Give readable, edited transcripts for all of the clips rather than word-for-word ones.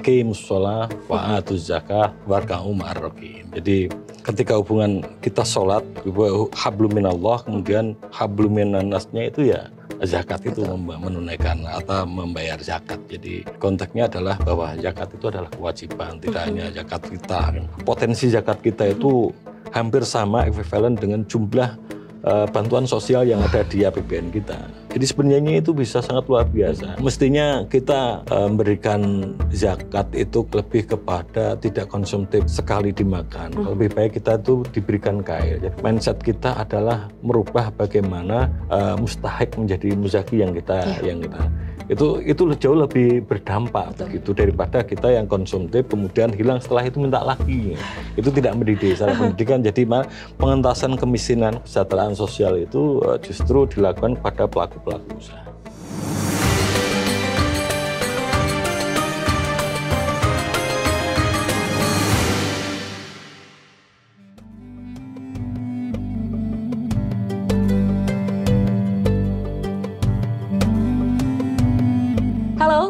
aqimus shalah wa atuz zakah warka'u ma'ar rakiin. Jadi ketika hubungan kita sholat, hablum minallah, kemudian hablum minannasnya itu ya zakat itu menunaikan atau membayar zakat. Jadi konteksnya adalah bahwa zakat itu adalah kewajiban, tidak hanya zakat fitrah. Potensi zakat kita itu hampir sama ekuivalen dengan jumlah bantuan sosial yang ada di APBN kita. Jadi sebenarnya itu bisa sangat luar biasa. Mestinya kita memberikan zakat itu lebih kepada tidak konsumtif sekali dimakan. Lebih baik kita itu diberikan kaya. Jadi mindset kita adalah merubah bagaimana mustahik menjadi muzaki yang kita itu jauh lebih berdampak begitu daripada kita yang konsumtif kemudian hilang setelah itu minta lagi. Itu tidak mendidik secara pendidikan. Jadi pengentasan kemiskinan, kesejahteraan sosial itu justru dilakukan pada pelaku-pelaku usaha.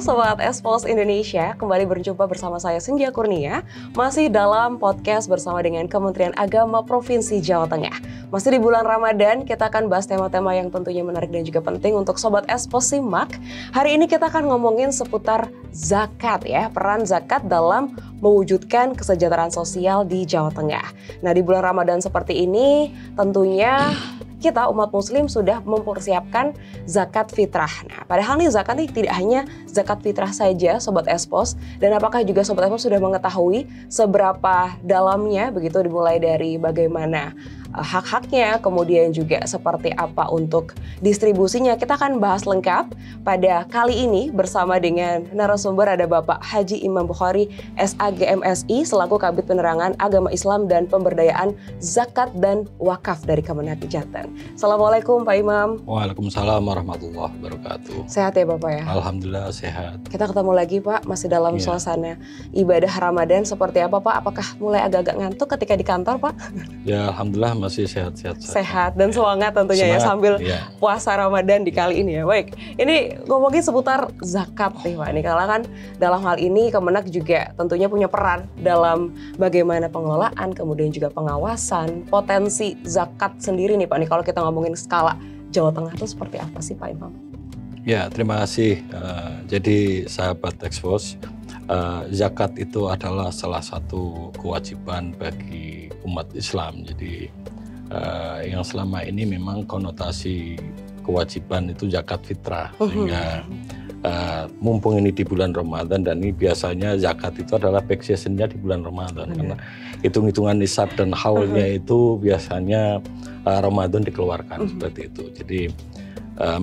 Sobat Expos Indonesia, kembali berjumpa bersama saya Cynthia Kurnia, masih dalam podcast bersama dengan Kementerian Agama Provinsi Jawa Tengah. Masih di bulan Ramadan, kita akan bahas tema-tema yang tentunya menarik dan juga penting untuk Sobat Expos simak. Hari ini kita akan ngomongin seputar zakat ya, peran zakat dalam mewujudkan kesejahteraan sosial di Jawa Tengah. Nah, di bulan Ramadan seperti ini tentunya kita umat muslim sudah mempersiapkan zakat fitrah. Nah, padahal nih zakat ini tidak hanya zakat fitrah saja Sobat Expos, dan apakah juga Sobat Expos sudah mengetahui seberapa dalamnya begitu, dimulai dari bagaimana hak-haknya, kemudian juga seperti apa untuk distribusinya. Kita akan bahas lengkap pada kali ini bersama dengan narasumber, ada Bapak Haji Imam Bukhari SAGMSI selaku Kabid Penerangan Agama Islam dan Pemberdayaan Zakat dan Wakaf dari Kemenak Jateng. Assalamualaikum Pak Imam. Waalaikumsalam warahmatullahi wabarakatuh. Sehat ya Bapak ya? Alhamdulillah sehat. Kita ketemu lagi Pak, masih dalam suasana ibadah Ramadan. Seperti apa Pak? Apakah mulai agak-agak ngantuk ketika di kantor Pak? Ya Alhamdulillah masih sehat-sehat. Sehat dan semangat tentunya ya sambil puasa Ramadan di kali ini ya. Baik, ini ngomongin seputar zakat nih Pak. Ini karena kan dalam hal ini Kemenak juga tentunya punya peran dalam bagaimana pengelolaan, kemudian juga pengawasan, potensi zakat sendiri nih Pak. Nih kalau kita ngomongin skala Jawa Tengah itu seperti apa sih Pak Imam? Ya, terima kasih. Jadi sahabat Expos, zakat itu adalah salah satu kewajiban bagi umat Islam. Jadi yang selama ini memang konotasi kewajiban itu zakat fitrah, sehingga mumpung ini di bulan Ramadan, dan ini biasanya zakat itu adalah peak season-nya di bulan Ramadan, karena hitung-hitungan nisab dan haulnya itu biasanya Ramadan dikeluarkan seperti itu. Jadi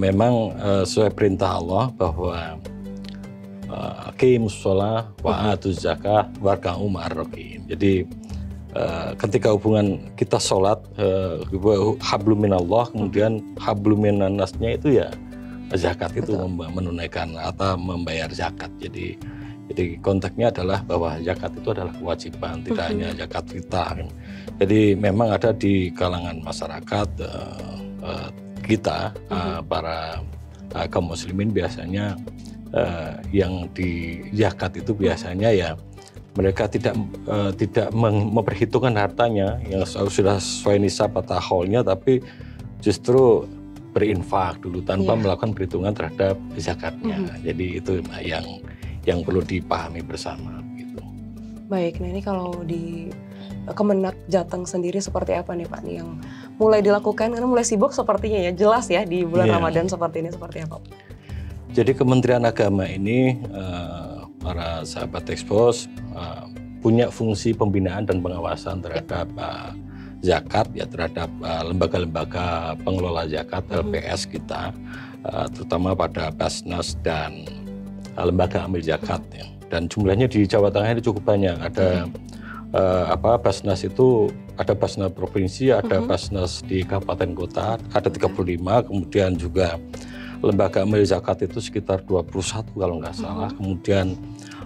memang sesuai perintah Allah bahwa aqimus shalah wa atuz zakah warka'u ma'ar rakiin. Jadi ketika hubungan kita sholat, hablum minallah, kemudian hablum minannasnya itu ya zakat itu menunaikan atau membayar zakat. Jadi konteksnya adalah bahwa zakat itu adalah kewajiban, tidak hanya zakat fitrah. Jadi memang ada di kalangan masyarakat kita, para kaum muslimin biasanya yang di zakat itu biasanya ya mereka tidak memperhitungkan hartanya yang sudah sesuai nisab atau haulnya, tapi justru berinfak dulu tanpa melakukan perhitungan terhadap zakatnya. Jadi itu yang perlu dipahami bersama gitu. Baik, nah ini kalau di Kemenak Jateng sendiri seperti apa nih Pak nih yang mulai dilakukan, karena mulai sibuk sepertinya ya, jelas ya di bulan Ramadan seperti ini, seperti apa? Jadi Kementerian Agama ini para sahabat Expos punya fungsi pembinaan dan pengawasan terhadap zakat ya, terhadap lembaga-lembaga pengelola zakat LPS kita, terutama pada Basnas dan lembaga amil zakat ya. Dan jumlahnya di Jawa Tengah ini cukup banyak. Ada Basnas itu ada Basnas provinsi, ada Basnas di kabupaten kota, ada 35, kemudian juga lembaga amil zakat itu sekitar 21 kalau nggak salah. Kemudian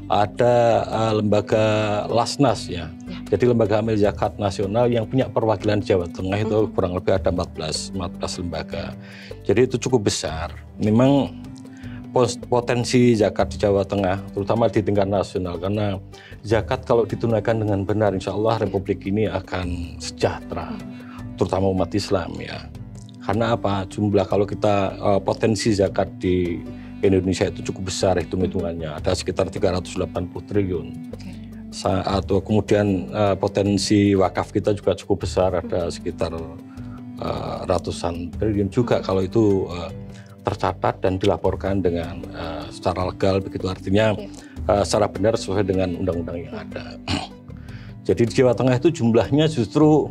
ada lembaga Lasnas ya. Jadi lembaga amil zakat nasional yang punya perwakilan Jawa Tengah itu kurang lebih ada 14 lembaga. Jadi itu cukup besar. Memang potensi zakat di Jawa Tengah, terutama di tingkat nasional, karena zakat kalau ditunaikan dengan benar, insya Allah Republik ini akan sejahtera, terutama umat Islam ya. Karena apa? Jumlah kalau kita potensi zakat di Indonesia itu cukup besar hitung-hitungannya, ada sekitar 380 triliun. Atau kemudian potensi wakaf kita juga cukup besar, ada sekitar ratusan triliun juga kalau itu tercatat dan dilaporkan dengan secara legal, begitu artinya secara benar sesuai dengan undang-undang yang ada. Jadi di Jawa Tengah itu jumlahnya justru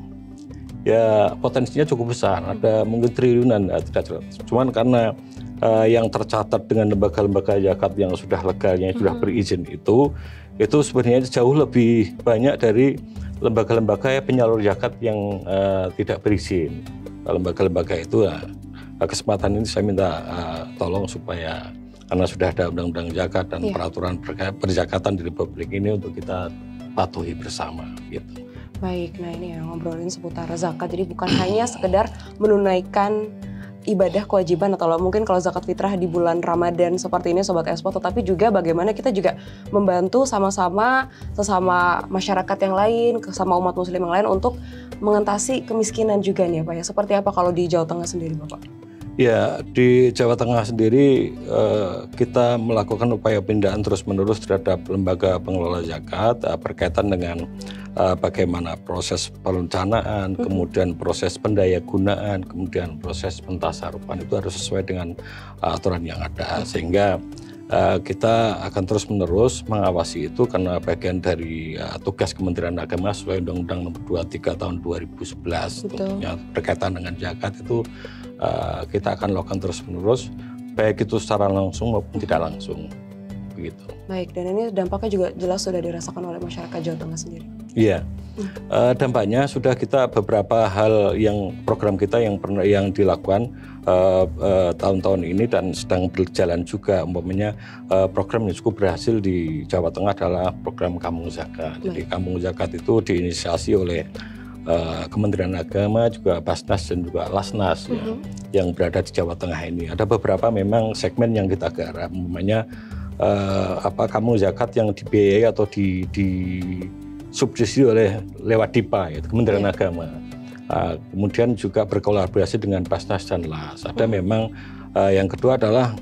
ya potensinya cukup besar, ada mungkin triliunan, tidak jelas. Cuman karena yang tercatat dengan lembaga-lembaga zakat yang sudah legal, yang sudah berizin itu sebenarnya jauh lebih banyak dari lembaga-lembaga penyalur zakat yang tidak berizin. Lembaga-lembaga itu kesempatan ini saya minta tolong supaya karena sudah ada undang-undang zakat dan peraturan perzakatan di Republik ini untuk kita patuhi bersama gitu. Baik, nah ini ya ngobrolin seputar zakat, jadi bukan hanya sekedar menunaikan ibadah kewajiban atau mungkin kalau zakat fitrah di bulan Ramadan seperti ini Sobat Expo, tetapi juga bagaimana kita juga membantu sama-sama sesama masyarakat yang lain, sama umat muslim yang lain untuk mengatasi kemiskinan juga nih Pak ya. Seperti apa kalau di Jawa Tengah sendiri Bapak? Ya, di Jawa Tengah sendiri kita melakukan upaya pindahan terus-menerus terhadap lembaga pengelola zakat berkaitan dengan bagaimana proses perencanaan, kemudian proses pendayagunaan, kemudian proses pentasarufan itu harus sesuai dengan aturan yang ada, sehingga kita akan terus-menerus mengawasi itu karena bagian dari tugas Kementerian Agama sesuai Undang-Undang Nomor 23 Tahun 2011 tentunya berkaitan dengan zakat itu kita akan lakukan terus-menerus, baik itu secara langsung maupun tidak langsung, begitu. Baik, dan ini dampaknya juga jelas sudah dirasakan oleh masyarakat Jawa Tengah sendiri. Iya, dampaknya sudah kita beberapa hal yang program kita yang dilakukan tahun-tahun ini dan sedang berjalan juga, umpamanya program yang cukup berhasil di Jawa Tengah adalah program Kampung Zakat. Jadi Kampung Zakat itu diinisiasi oleh Kementerian Agama, juga Basnas dan juga Lasnas yang berada di Jawa Tengah ini. Ada beberapa memang segmen yang kita garap, umpamanya kampung zakat yang dibiayai atau disubsidi oleh lewat DIPA, yaitu Kementerian Agama. Kemudian juga berkolaborasi dengan Basnas dan Las. Ada memang yang kedua adalah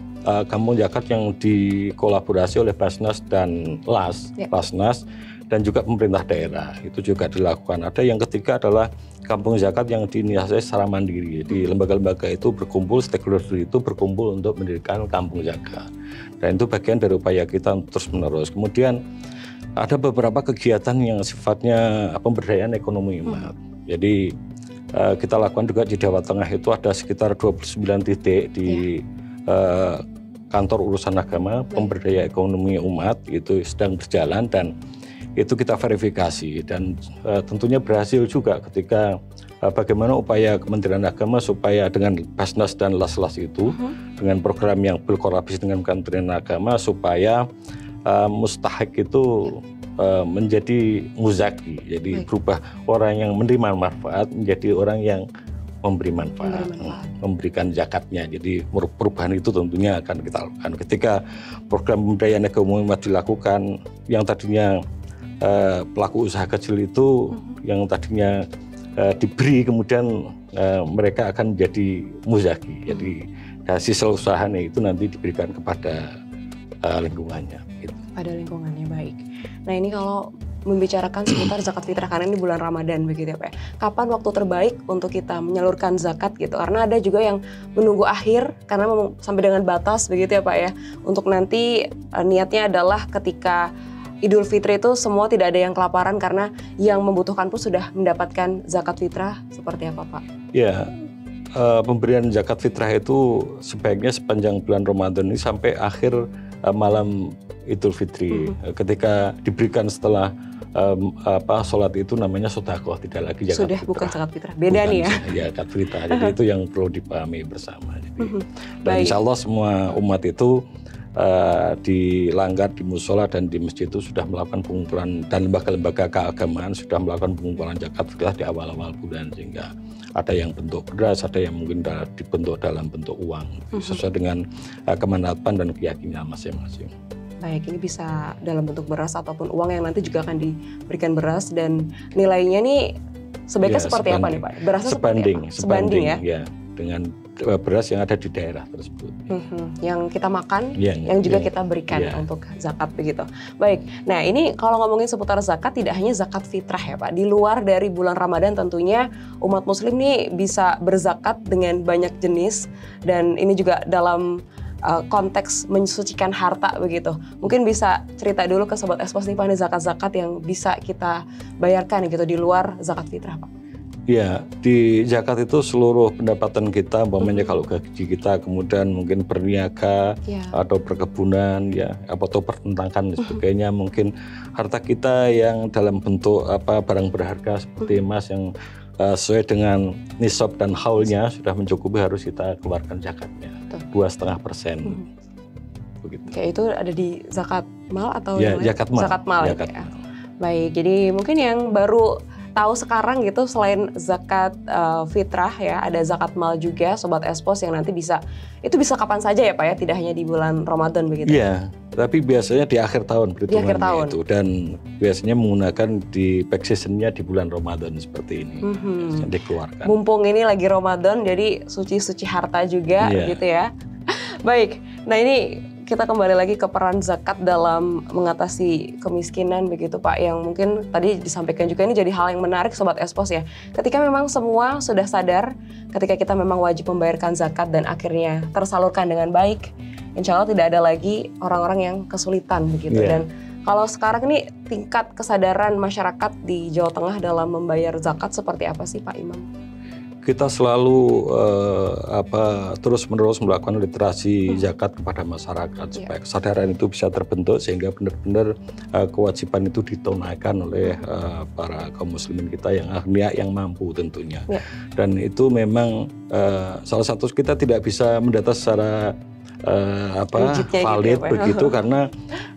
kampung zakat yang dikolaborasi oleh Basnas dan Lasnas dan juga pemerintah daerah, itu juga dilakukan. Ada yang ketiga adalah kampung zakat yang diinisiasi secara mandiri. Jadi lembaga-lembaga itu berkumpul, stakeholder itu berkumpul untuk mendirikan kampung zakat. Dan itu bagian dari upaya kita terus-menerus. Kemudian ada beberapa kegiatan yang sifatnya pemberdayaan ekonomi umat. Jadi kita lakukan juga di Jawa Tengah itu ada sekitar 29 titik di kantor urusan agama, pemberdayaan ekonomi umat itu sedang berjalan dan itu kita verifikasi dan tentunya berhasil juga ketika bagaimana upaya Kementerian Agama supaya dengan Basnas dan Laslas itu dengan program yang berkolaborasi dengan Kementerian Agama supaya mustahik itu menjadi muzaki, jadi berubah orang yang menerima manfaat menjadi orang yang memberi manfaat, memberikan zakatnya. Jadi perubahan itu tentunya akan kita lakukan ketika program pemberdayaan ekonomi umat dilakukan. Yang tadinya pelaku usaha kecil itu yang tadinya diberi, kemudian mereka akan menjadi muzaki. Jadi hasil usahanya itu nanti diberikan kepada lingkungannya. Gitu. Pada lingkungannya, baik. Nah ini kalau membicarakan seputar zakat fitrah karena ini bulan Ramadan begitu ya Pak. Kapan waktu terbaik untuk kita menyalurkan zakat gitu? Karena ada juga yang menunggu akhir karena sampai dengan batas begitu ya Pak ya. Untuk nanti niatnya adalah ketika Idul Fitri itu semua tidak ada yang kelaparan karena yang membutuhkan pun sudah mendapatkan zakat fitrah. Seperti apa Pak? Ya, pemberian zakat fitrah itu sebaiknya sepanjang bulan Ramadan ini sampai akhir malam Idul Fitri. Ketika diberikan setelah sholat itu namanya sedekah, tidak lagi zakat sudah fitrah. Bukan zakat fitrah, beda nih ya. Ya, zakat fitrah. Jadi itu yang perlu dipahami bersama. Jadi, dan insya Allah semua umat itu dilanggar di musola dan di masjid itu sudah melakukan pengumpulan, dan lembaga-lembaga keagamaan sudah melakukan pengumpulan zakat sudah di awal-awal bulan, sehingga ada yang bentuk beras, ada yang mungkin dibentuk dalam bentuk uang sesuai dengan kemantapan dan keyakinan masing-masing. Baik, ini bisa dalam bentuk beras ataupun uang yang nanti juga akan diberikan beras, dan nilainya nih sebaiknya seperti apa nih Pak? Berasnya sebanding ya dengan beras yang ada di daerah tersebut. Yang kita makan, yang juga kita berikan untuk zakat begitu. Baik, nah ini kalau ngomongin seputar zakat, tidak hanya zakat fitrah ya Pak. Di luar dari bulan Ramadan tentunya umat muslim nih bisa berzakat dengan banyak jenis, dan ini juga dalam konteks mensucikan harta begitu. Mungkin bisa cerita dulu ke Sobat Espos nih Pak, ini zakat-zakat yang bisa kita bayarkan gitu di luar zakat fitrah Pak. Ya, di zakat itu seluruh pendapatan kita, umpamanya kalau gaji kita, kemudian mungkin berniaga atau perkebunan ya, atau pertentangan dan sebagainya, mungkin harta kita yang dalam bentuk barang berharga seperti emas yang sesuai dengan nisab dan haulnya sudah mencukupi, harus kita keluarkan zakatnya 2,5%. Begitu. Kayak itu ada di zakat mal atau zakat mal. Zakat mal. Baik, jadi mungkin yang baru tahu sekarang gitu, selain zakat fitrah ya, ada zakat mal juga Sobat Espos yang nanti bisa kapan saja ya Pak ya, tidak hanya di bulan Ramadan begitu. Iya, tapi biasanya di akhir tahun perhitungannya itu, dan biasanya menggunakan di peak seasonnya di bulan Ramadan seperti ini yang dikeluarkan. Mumpung ini lagi Ramadan, jadi suci-suci harta juga gitu ya. Baik, nah ini kita kembali lagi ke peran zakat dalam mengatasi kemiskinan begitu Pak, yang mungkin tadi disampaikan juga, ini jadi hal yang menarik Sobat Espos ya. Ketika memang semua sudah sadar, ketika kita memang wajib membayarkan zakat dan akhirnya tersalurkan dengan baik, insya Allah tidak ada lagi orang-orang yang kesulitan begitu. Dan kalau sekarang ini tingkat kesadaran masyarakat di Jawa Tengah dalam membayar zakat seperti apa sih Pak Imam? Kita selalu terus-menerus melakukan literasi zakat kepada masyarakat supaya kesadaran itu bisa terbentuk, sehingga benar-benar kewajiban itu ditunaikan oleh para kaum muslimin kita yang agniya, yang mampu tentunya. Dan itu memang salah satu, kita tidak bisa mendata secara valid gitu, begitu karena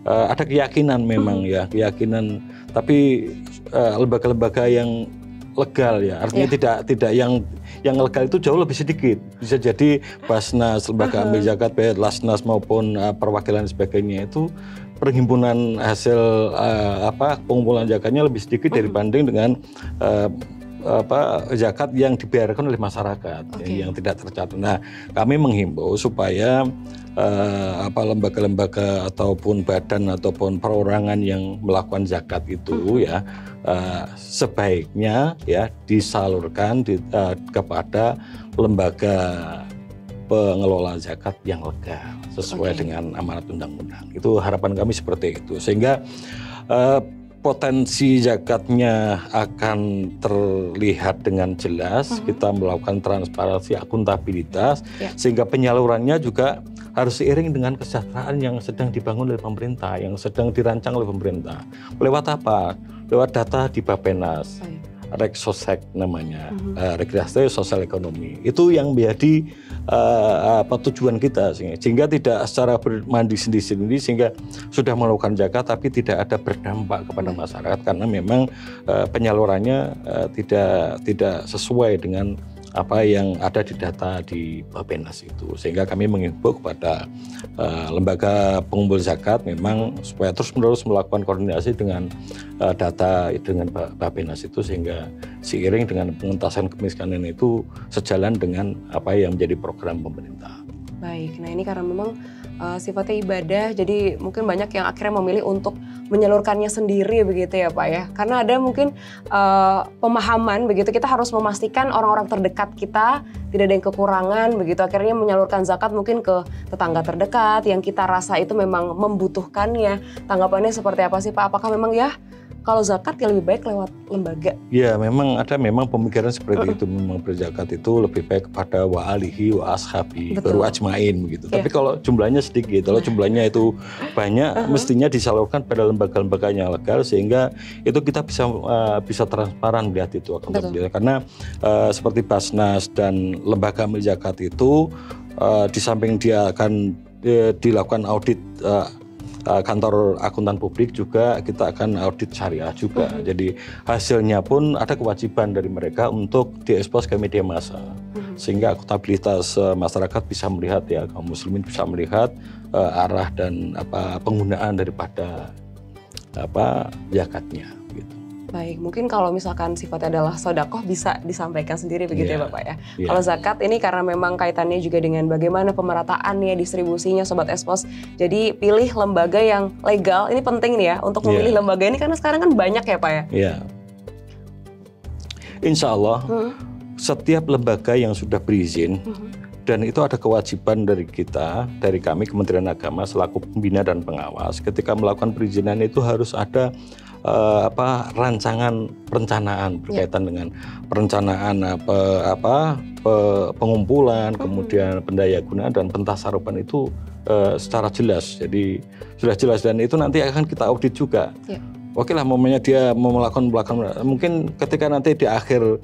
ada keyakinan memang keyakinan, tapi lembaga-lembaga yang legal ya, artinya tidak yang legal itu jauh lebih sedikit. Bisa jadi Basnas, lembaga amil zakat, baik Lasnas maupun perwakilan sebagainya, itu perhimpunan hasil pengumpulan zakatnya lebih sedikit dibanding dengan zakat yang dibayarkan oleh masyarakat yang tidak tercatat. Nah, kami menghimbau supaya lembaga-lembaga ataupun badan ataupun perorangan yang melakukan zakat itu sebaiknya disalurkan kepada lembaga pengelola zakat yang legal sesuai dengan amanat undang-undang. Itu harapan kami seperti itu, sehingga potensi zakatnya akan terlihat dengan jelas. Kita melakukan transparansi, akuntabilitas, sehingga penyalurannya juga harus seiring dengan kesejahteraan yang sedang dibangun oleh pemerintah, yang sedang dirancang oleh pemerintah. Lewat apa? Lewat data di Bappenas, Reksosek namanya, rekreasi sosial ekonomi. Itu yang menjadi tujuan kita, sehingga tidak secara bermandi sendiri-sendiri, sehingga sudah melakukan zakat tapi tidak ada berdampak kepada masyarakat, karena memang penyalurannya tidak sesuai dengan apa yang ada di data di Bappenas itu. Sehingga kami mengimbau kepada lembaga pengumpul zakat memang supaya terus-menerus melakukan koordinasi dengan data dengan Bappenas itu, sehingga seiring dengan pengentasan kemiskinan itu sejalan dengan apa yang menjadi program pemerintah. Baik, nah ini karena memang sifatnya ibadah, jadi mungkin banyak yang akhirnya memilih untuk menyalurkannya sendiri begitu ya Pak ya. Karena ada mungkin pemahaman begitu, kita harus memastikan orang-orang terdekat kita tidak ada yang kekurangan begitu. Akhirnya menyalurkan zakat mungkin ke tetangga terdekat yang kita rasa itu memang membutuhkannya. Tanggapannya seperti apa sih Pak? Apakah memang kalau zakat ya lebih baik lewat lembaga? Ya memang ada pemikiran seperti itu, memang berzakat itu lebih baik kepada wa alihi wa ashabi baru ajmain begitu. Tapi kalau jumlahnya sedikit, kalau jumlahnya itu banyak, mestinya disalurkan pada lembaga-lembaga yang legal, sehingga itu kita bisa transparan melihat itu karena seperti Basnas dan lembaga amil zakat itu di samping dia akan dilakukan audit kantor akuntan publik juga, kita akan audit syariah juga. Jadi hasilnya pun ada kewajiban dari mereka untuk diekspos ke media massa, sehingga akuntabilitas masyarakat bisa melihat, ya, kaum muslimin bisa melihat arah dan penggunaan daripada zakatnya. Gitu. Baik, mungkin kalau misalkan sifatnya adalah sedekah bisa disampaikan sendiri begitu ya Bapak ya. Kalau zakat ini karena memang kaitannya juga dengan bagaimana pemerataannya, distribusinya Sobat Expos. Jadi pilih lembaga yang legal, ini penting nih ya untuk memilih lembaga ini karena sekarang kan banyak ya Pak ya. Iya. Insya Allah setiap lembaga yang sudah berizin dan itu ada kewajiban dari kita, dari kami Kementerian Agama selaku pembina dan pengawas, ketika melakukan perizinan itu harus ada rancangan perencanaan berkaitan dengan perencanaan pengumpulan, kemudian pendayagunaan dan pentasarupan itu secara jelas. Jadi sudah jelas dan itu nanti akan kita audit juga. Oke lah, momennya dia mau melakukan mungkin ketika nanti di akhir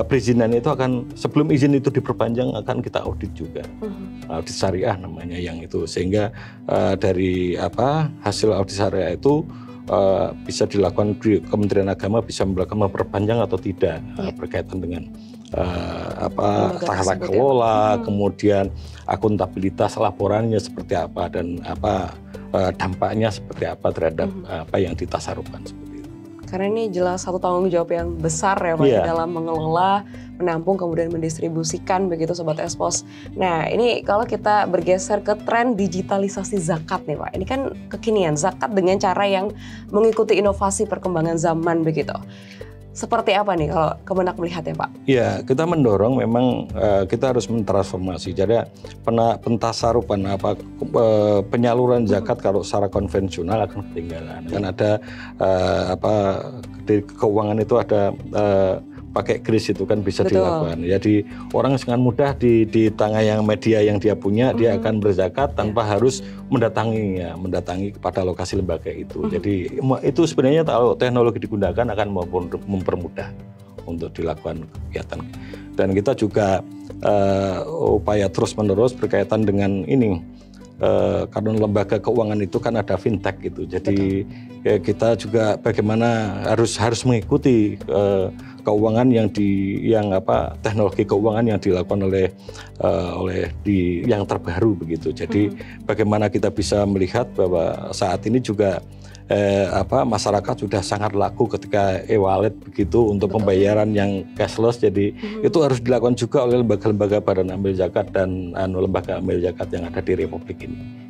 perizinan itu akan, sebelum izin itu diperpanjang akan kita audit juga, audit syariah namanya yang itu, sehingga dari hasil audit syariah itu bisa dilakukan di Kementerian Agama, bisa melakukan memperpanjang atau tidak berkaitan dengan tata kelola, kemudian akuntabilitas laporannya seperti apa dan dampaknya seperti apa terhadap apa yang ditasarufkan seperti itu. Karena ini jelas satu tanggung jawab yang besar ya Pak dalam mengelola, menampung, kemudian mendistribusikan begitu Sobat Expos. Nah ini kalau kita bergeser ke tren digitalisasi zakat nih Pak, ini kan kekinian zakat dengan cara yang mengikuti inovasi perkembangan zaman begitu. Seperti apa nih kalau Kemenak melihatnya Pak? Ya, kita mendorong memang kita harus mentransformasi. Jadi pentasarupan penyaluran zakat kalau secara konvensional akan ketinggalan. Kan ada di keuangan itu ada pakai kris itu kan bisa dilakukan. Jadi orang dengan mudah di tengah yang media yang dia punya, dia akan berzakat tanpa harus mendatangi kepada lokasi lembaga itu. Jadi itu sebenarnya kalau teknologi digunakan akan mempermudah untuk dilakukan kegiatan. Dan kita juga upaya terus-menerus berkaitan dengan ini. Karena lembaga keuangan itu kan ada fintech gitu. Jadi kita juga bagaimana harus mengikuti keuangan teknologi keuangan yang dilakukan oleh yang terbaru begitu. Jadi bagaimana kita bisa melihat bahwa saat ini juga masyarakat sudah sangat laku ketika e-wallet begitu untuk pembayaran yang cashless. Jadi itu harus dilakukan juga oleh lembaga-lembaga badan amil zakat dan lembaga amil zakat yang ada di Republik ini.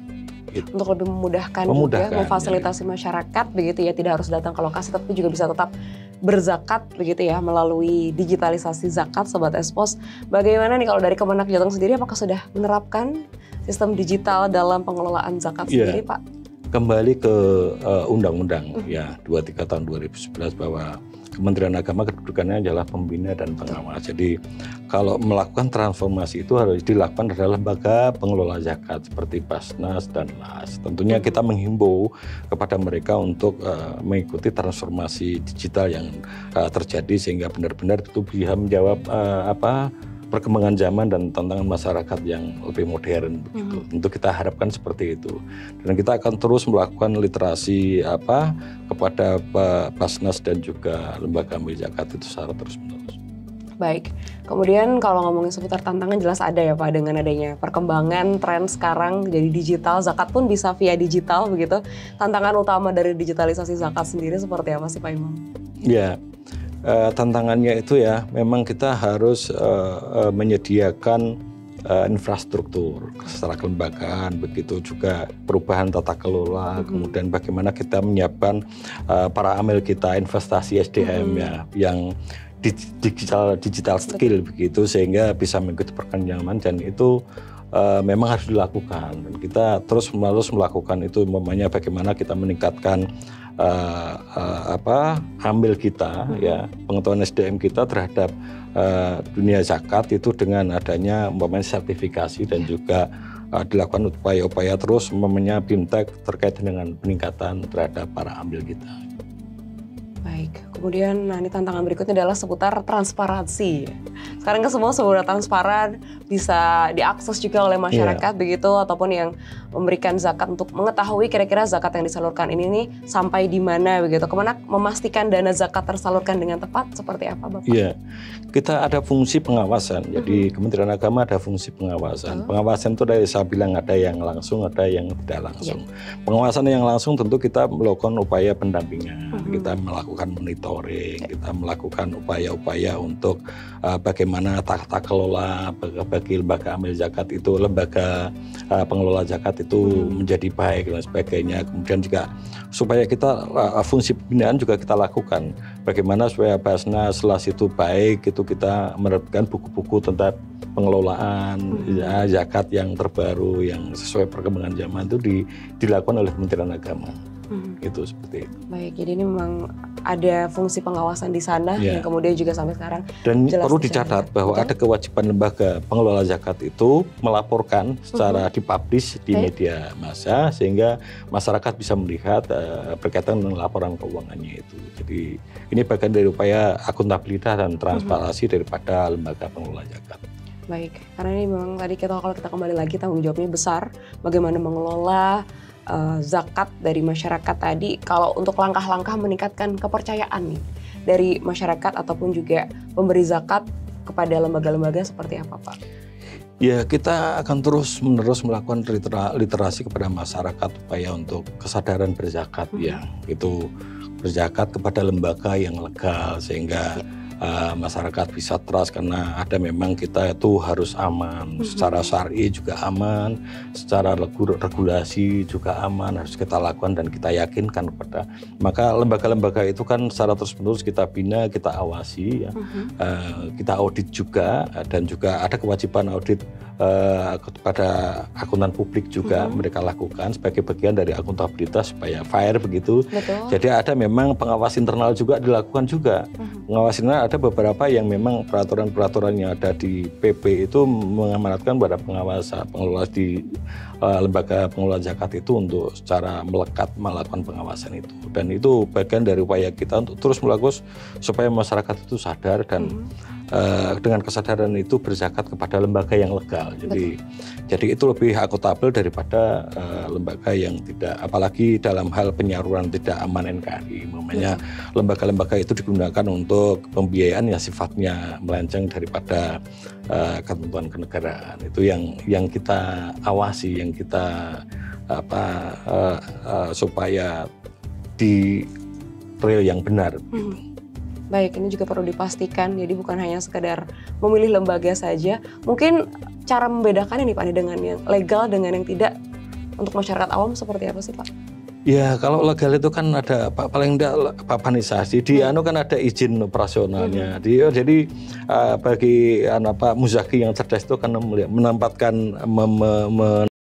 Gitu. Untuk lebih memudahkan juga memfasilitasi masyarakat begitu ya, tidak harus datang ke lokasi tapi juga bisa tetap berzakat begitu ya melalui digitalisasi zakat Sobat Expos. Bagaimana nih kalau dari Kemenak Jateng sendiri, apakah sudah menerapkan sistem digital dalam pengelolaan zakat sendiri Pak? Kembali ke Undang-Undang 23 tahun 2011 bahwa Kementerian Agama kedudukannya adalah pembina dan pengawas. Jadi kalau melakukan transformasi itu harus dilakukan adalah lembaga pengelola zakat seperti Basnas dan LAS. Tentunya kita menghimbau kepada mereka untuk mengikuti transformasi digital yang terjadi sehingga benar-benar itu bisa menjawab perkembangan zaman dan tantangan masyarakat yang lebih modern begitu. Tentu kita harapkan seperti itu. Dan kita akan terus melakukan literasi kepada Basnas dan juga lembaga amil zakat itu secara terus-menerus. Baik. Kemudian kalau ngomongin seputar tantangan jelas ada ya Pak, dengan adanya perkembangan tren sekarang jadi digital, zakat pun bisa via digital begitu. Tantangan utama dari digitalisasi zakat sendiri seperti apa sih Pak Imam? Ya. Tantangannya itu ya memang kita harus menyediakan infrastruktur secara kelembagaan, begitu juga perubahan tata kelola, kemudian bagaimana kita menyiapkan para amil kita investasi SDM yang digital skill begitu sehingga bisa mengikuti perkembangan dan itu memang harus dilakukan dan kita terus menerus melakukan itu. Umpamanya bagaimana kita meningkatkan amil kita ya, pengetahuan SDM kita terhadap dunia zakat itu dengan adanya umpamanya sertifikasi dan juga dilakukan upaya-upaya terus umpamanya BIMTEK terkait dengan peningkatan terhadap para amil kita. Baik, kemudian ini tantangan berikutnya adalah seputar transparansi. Sekarang kan semua sudah transparan, bisa diakses juga oleh masyarakat begitu, ataupun yang memberikan zakat untuk mengetahui kira-kira zakat yang disalurkan ini nih sampai di mana begitu. Kemana memastikan dana zakat tersalurkan dengan tepat seperti apa Bapak? Iya, kita ada fungsi pengawasan. Jadi Kementerian Agama ada fungsi pengawasan. Pengawasan itu dari saya bilang ada yang langsung, ada yang tidak langsung. Pengawasan yang langsung tentu kita melakukan upaya pendampingan, kita melakukan monitoring, kita melakukan upaya-upaya untuk bagaimana tata kelola bagi lembaga amil zakat itu, lembaga pengelola zakat itu menjadi baik dan sebagainya. Kemudian juga supaya kita fungsi pembinaan juga kita lakukan. Bagaimana supaya Basnas Las itu baik, itu kita menerbitkan buku-buku tentang pengelolaan zakat yang terbaru yang sesuai perkembangan zaman itu dilakukan oleh Kementerian Agama. Itu seperti itu. Baik, jadi ini memang ada fungsi pengawasan di sana yang kemudian juga sampai sekarang. Dan perlu dicatat bahwa ada kewajiban lembaga pengelola zakat itu melaporkan secara dipublish di media massa sehingga masyarakat bisa melihat berkaitan dengan laporan keuangannya itu. Jadi ini bagian dari upaya akuntabilitas dan transparansi daripada lembaga pengelola zakat. Baik, karena ini memang tadi kalau kita kembali lagi tanggung jawabnya besar, bagaimana mengelola zakat dari masyarakat tadi. Kalau untuk langkah-langkah meningkatkan kepercayaan nih dari masyarakat ataupun juga pemberi zakat kepada lembaga-lembaga seperti apa Pak? Ya, kita akan terus-menerus melakukan literasi kepada masyarakat upaya untuk kesadaran berzakat ya. Itu berzakat kepada lembaga yang legal sehingga masyarakat bisa trust karena ada memang kita itu harus aman, secara syar'i juga aman, secara regulasi juga aman, harus kita lakukan dan kita yakinkan kepada. Maka lembaga-lembaga itu kan secara terus-menerus kita bina, kita awasi, ya. Kita audit juga dan juga ada kewajiban audit kepada akuntan publik juga mereka lakukan sebagai bagian dari akuntabilitas supaya fair begitu. Betul. Jadi ada memang pengawas internal juga dilakukan juga. Pengawas internal ada beberapa yang memang peraturan-peraturan yang ada di PP itu mengamanatkan pada pengelola di lembaga pengelola zakat itu untuk secara melekat melakukan pengawasan itu. Dan itu bagian dari upaya kita untuk terus melakukan supaya masyarakat itu sadar dan dengan kesadaran itu berzakat kepada lembaga yang legal. Jadi itu lebih akuntabel daripada lembaga yang tidak, apalagi dalam hal penyaluran tidak aman NKRI. Namanya lembaga-lembaga itu digunakan untuk pembiayaan yang sifatnya melenceng daripada ketentuan kenegaraan. Itu yang kita awasi, yang kita supaya di real yang benar. Baik, ini juga perlu dipastikan, jadi bukan hanya sekedar memilih lembaga saja. Mungkin cara membedakan ini Pak, dengan yang legal dengan yang tidak untuk masyarakat awam seperti apa sih Pak? Ya, kalau legal itu kan ada paling tidak papanisasi, di anu kan ada izin operasionalnya. Jadi bagi muzaki yang cerdas itu kan menempatkan